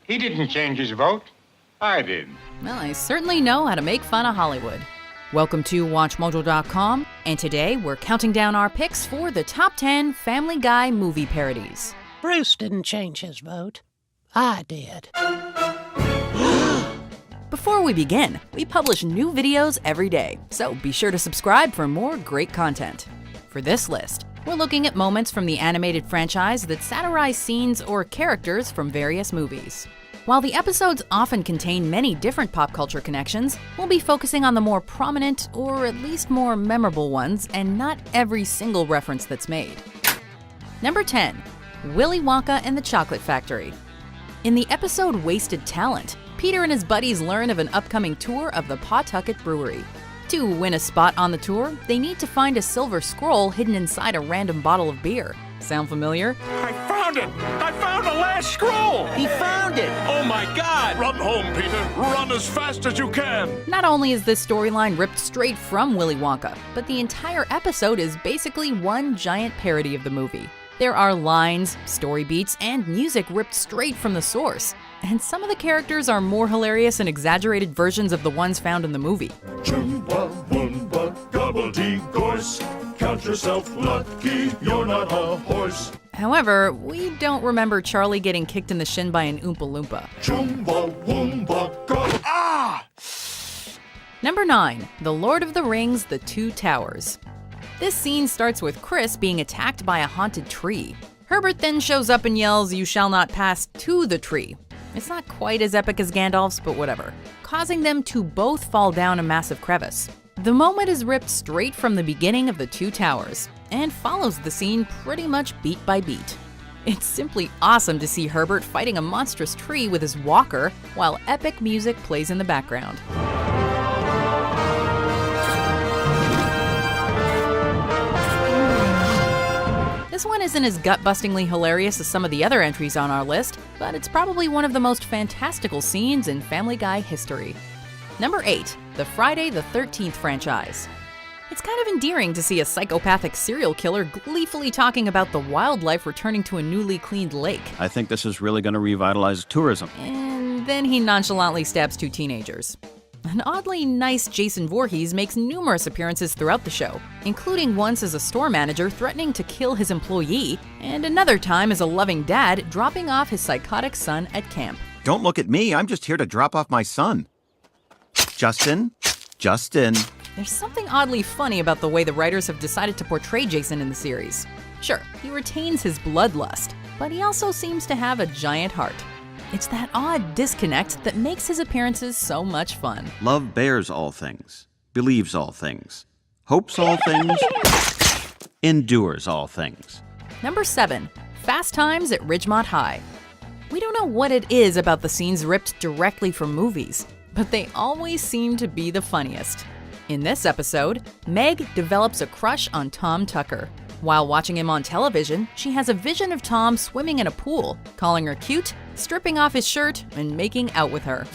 He didn't change his vote. I did. Well, I certainly know how to make fun of Hollywood. Welcome to WatchMojo.com, and today we're counting down our picks for the top 10 Family Guy movie parodies. Bruce didn't change his vote. I did. Before we begin, we publish new videos every day, so be sure to subscribe for more great content. For this list, we're looking at moments from the animated franchise that satirize scenes or characters from various movies. While the episodes often contain many different pop culture connections, we'll be focusing on the more prominent, or at least more memorable ones, and not every single reference that's made. Number 10. Willy Wonka and the Chocolate Factory. In the episode Wasted Talent, Peter and his buddies learn of an upcoming tour of the Pawtucket Brewery. To win a spot on the tour, they need to find a silver scroll hidden inside a random bottle of beer. Sound familiar? I found it! I found the last scroll! He found it! Oh my God! Run home, Peter! Run as fast as you can! Not only is this storyline ripped straight from Willy Wonka, but the entire episode is basically one giant parody of the movie. There are lines, story beats, and music ripped straight from the source. And some of the characters are more hilarious and exaggerated versions of the ones found in the movie. Choomba, boomba, gobbledygorse. Count yourself lucky, you're not a horse. However, we don't remember Charlie getting kicked in the shin by an Oompa Loompa. Choomba, woomba, gobble. Ah! Number 9. The Lord of the Rings: The Two Towers. This scene starts with Chris being attacked by a haunted tree. Herbert then shows up and yells, "You shall not pass to the tree." It's not quite as epic as Gandalf's, but whatever, causing them to both fall down a massive crevice. The moment is ripped straight from the beginning of The Two Towers, and follows the scene pretty much beat by beat. It's simply awesome to see Herbert fighting a monstrous tree with his walker, while epic music plays in the background. This one isn't as gut-bustingly hilarious as some of the other entries on our list, but it's probably one of the most fantastical scenes in Family Guy history. Number 8. The Friday the 13th franchise. It's kind of endearing to see a psychopathic serial killer gleefully talking about the wildlife returning to a newly cleaned lake. I think this is really going to revitalize tourism. And then he nonchalantly stabs 2 teenagers. An oddly nice Jason Voorhees makes numerous appearances throughout the show, including once as a store manager threatening to kill his employee, and another time as a loving dad dropping off his psychotic son at camp. Don't look at me, I'm just here to drop off my son. Justin? There's something oddly funny about the way the writers have decided to portray Jason in the series. Sure, he retains his bloodlust, but he also seems to have a giant heart. It's that odd disconnect that makes his appearances so much fun. Love bears all things, believes all things, hopes all things, endures all things. Number 7. Fast Times at Ridgemont High. We don't know what it is about the scenes ripped directly from movies, but they always seem to be the funniest. In this episode, Meg develops a crush on Tom Tucker. While watching him on television, she has a vision of Tom swimming in a pool, calling her cute, stripping off his shirt, and making out with her.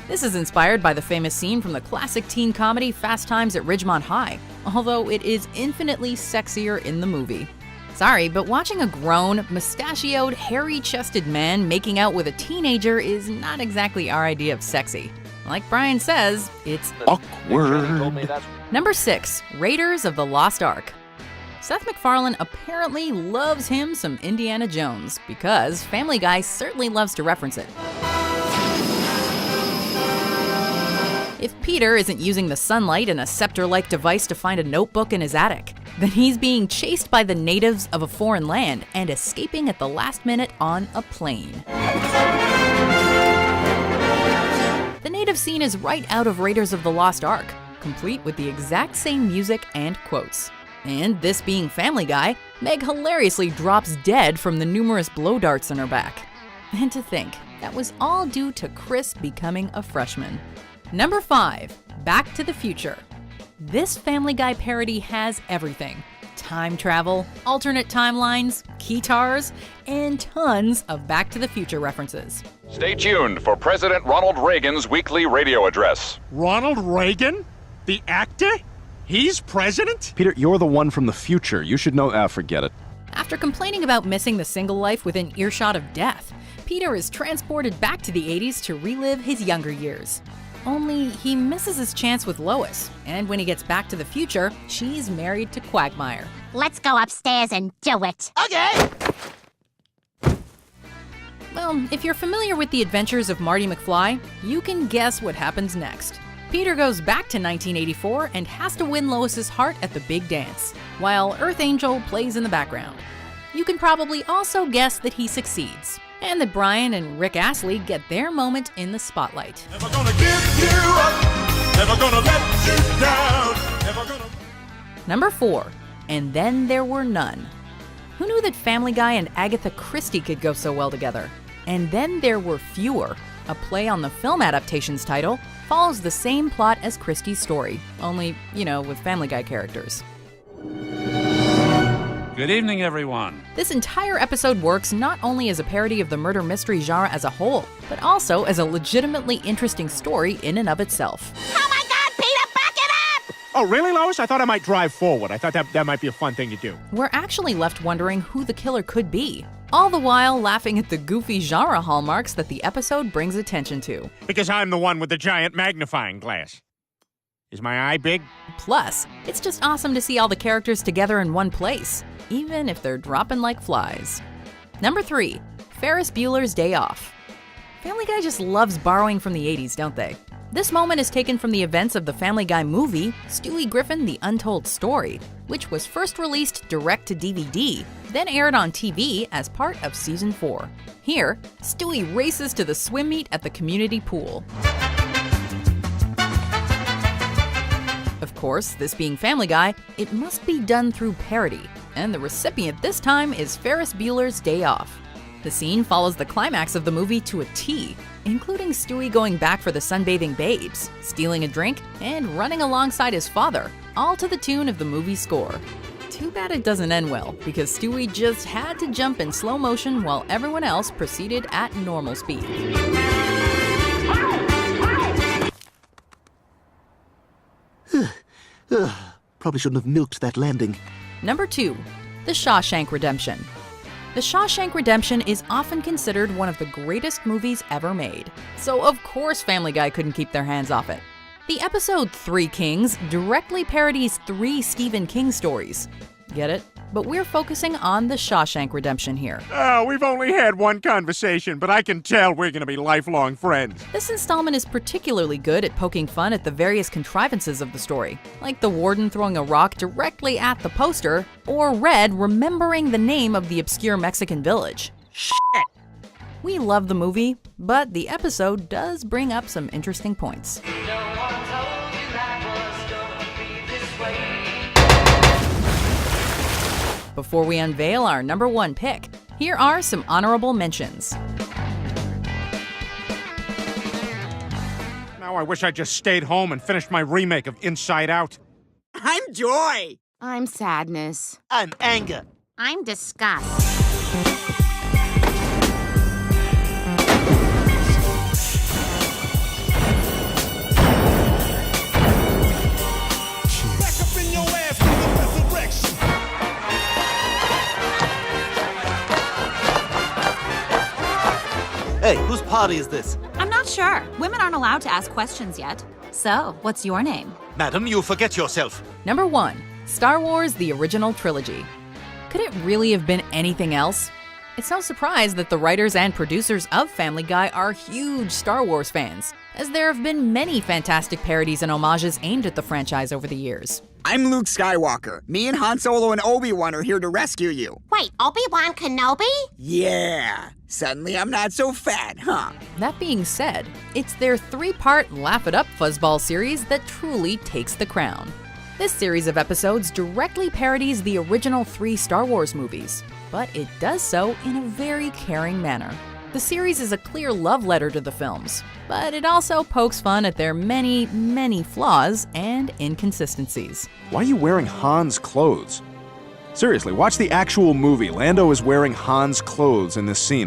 This is inspired by the famous scene from the classic teen comedy Fast Times at Ridgemont High, although it is infinitely sexier in the movie. Sorry, but watching a grown, mustachioed, hairy-chested man making out with a teenager is not exactly our idea of sexy. Like Brian says, it's Awkward. Number 6. Raiders of the Lost Ark. Seth MacFarlane apparently loves him some Indiana Jones, because Family Guy certainly loves to reference it. If Peter isn't using the sunlight and a scepter-like device to find a notebook in his attic, then he's being chased by the natives of a foreign land and escaping at the last minute on a plane. The native scene is right out of Raiders of the Lost Ark, complete with the exact same music and quotes. And this being Family Guy, Meg hilariously drops dead from the numerous blow darts in her back. And to think, that was all due to Chris becoming a freshman. Number 5. Back to the Future. This Family Guy parody has everything. Time travel, alternate timelines, keytars, and tons of Back to the Future references. Stay tuned for President Ronald Reagan's weekly radio address. Ronald Reagan? The actor? He's president? Peter, you're the one from the future. You should know. Forget it. After complaining about missing the single life within earshot of death, Peter is transported back to the 80s to relive his younger years. Only he misses his chance with Lois, and when he gets back to the future, she's married to Quagmire. Let's go upstairs and do it. Okay. Well, if you're familiar with the adventures of Marty McFly, you can guess what happens next. Peter goes back to 1984 and has to win Lois's heart at the big dance, while Earth Angel plays in the background. You can probably also guess that he succeeds, and that Brian and Rick Astley get their moment in the spotlight. Never gonna give you up, never gonna let you down, never gonna... Number 4, And Then There Were None. Who knew that Family Guy and Agatha Christie could go so well together? And Then There Were Fewer, a play on the film adaptation's title, follows the same plot as Christie's story, only, with Family Guy characters. Good evening, everyone. This entire episode works not only as a parody of the murder mystery genre as a whole, but also as a legitimately interesting story in and of itself. Oh my God, Peter, back it up! Oh, really, Lois? I thought I might drive forward. I thought that might be a fun thing to do. We're actually left wondering who the killer could be, all the while laughing at the goofy genre hallmarks that the episode brings attention to. Because I'm the one with the giant magnifying glass. Is my eye big? Plus, it's just awesome to see all the characters together in one place, even if they're dropping like flies. Number 3, Ferris Bueller's Day Off. Family Guy just loves borrowing from the 80s, don't they? This moment is taken from the events of the Family Guy movie, Stewie Griffin: The Untold Story, which was first released direct to DVD, then aired on TV as part of Season 4. Here, Stewie races to the swim meet at the community pool. Of course, this being Family Guy, it must be done through parody, and the recipient this time is Ferris Bueller's Day Off. The scene follows the climax of the movie to a T, including Stewie going back for the sunbathing babes, stealing a drink, and running alongside his father, all to the tune of the movie score. Too bad it doesn't end well, because Stewie just had to jump in slow motion while everyone else proceeded at normal speed. Probably shouldn't have milked that landing. Number 2, The Shawshank Redemption. The Shawshank Redemption is often considered one of the greatest movies ever made, so of course Family Guy couldn't keep their hands off it. The episode 3 Kings directly parodies 3 Stephen King stories. Get it? But we're focusing on The Shawshank Redemption here. Oh, we've only had one conversation, but I can tell we're going to be lifelong friends. This installment is particularly good at poking fun at the various contrivances of the story, like the warden throwing a rock directly at the poster, or Red remembering the name of the obscure Mexican village. Shit! We love the movie, but the episode does bring up some interesting points. Before we unveil our number 1 pick, here are some honorable mentions. Now I wish I just stayed home and finished my remake of Inside Out. I'm joy. I'm sadness. I'm anger. I'm disgust. Back up in your ass with the resurrection. Hey, whose party is this? I'm not sure. Women aren't allowed to ask questions yet. So, what's your name? Madam, you forget yourself. Number 1, Star Wars: The Original Trilogy. Could it really have been anything else? It's no surprise that the writers and producers of Family Guy are huge Star Wars fans, as there have been many fantastic parodies and homages aimed at the franchise over the years. I'm Luke Skywalker. Me and Han Solo and Obi-Wan are here to rescue you. Wait, Obi-Wan Kenobi? Yeah. Suddenly I'm not so fat, huh? That being said, it's their 3-part Laugh It Up Fuzzball series that truly takes the crown. This series of episodes directly parodies the original 3 Star Wars movies, but it does so in a very caring manner. The series is a clear love letter to the films, but it also pokes fun at their many, many flaws and inconsistencies. Why are you wearing Han's clothes? Seriously, watch the actual movie. Lando is wearing Han's clothes in this scene.